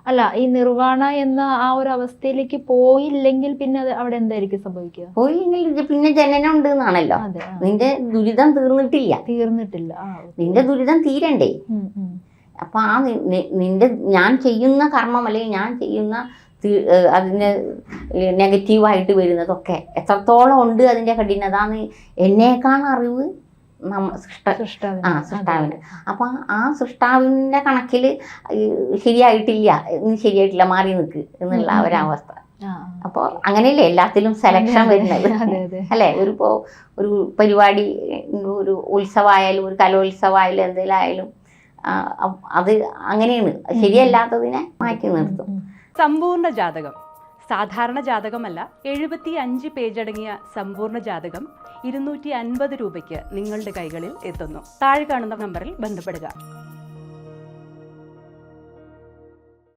അല്ല, ഈ നിർവാണ എന്ന ആ ഒരു അവസ്ഥയിലേക്ക് പോയില്ലെങ്കിൽ പിന്നെ അത് അവിടെ എന്തായിരിക്കും സംഭവിക്കുക? പോയില്ലെങ്കിൽ പിന്നെ ജനനം ഉണ്ട് എന്നാണല്ലോ. നിന്റെ ദുരിതം തീർന്നിട്ടില്ല. നിന്റെ ദുരിതം തീരണ്ടേ? അപ്പൊ ആ നിന്റെ ഞാൻ ചെയ്യുന്ന കർമ്മം അല്ലെങ്കിൽ ഞാൻ ചെയ്യുന്ന അതിന് നെഗറ്റീവായിട്ട് വരുന്നതൊക്കെ എത്രത്തോളം ഉണ്ട് അതിൻ്റെ കഠിനതാന്ന് എന്നേക്കാൾ അറിവ് സൃഷ്ടാവിന്. അപ്പം ആ സൃഷ്ടാവിൻ്റെ കണക്കിൽ ശരിയായിട്ടില്ല മാറി നിൽക്ക് എന്നുള്ള ഒരവസ്ഥ. അപ്പോൾ അങ്ങനെയല്ലേ എല്ലാത്തിലും സെലക്ഷൻ വരുന്നത് അല്ലേ? ഒരു പരിപാടി, ഒരു ഉത്സവമായാലും ഒരു കലോത്സവമായാലും എന്തെങ്കിലും ആയാലും അത് അങ്ങനെയാണ്. ശരിയല്ലാത്തതിനെ മാറ്റി നിർത്തും. സമ്പൂർണ്ണ ജാതകം സാധാരണ ജാതകമല്ല. 75 പേജടങ്ങിയ സമ്പൂർണ്ണ ജാതകം 250 രൂപയ്ക്ക് നിങ്ങളുടെ കൈകളിൽ എത്തുന്നു. താഴെ കാണുന്ന നമ്പറിൽ ബന്ധപ്പെടുക.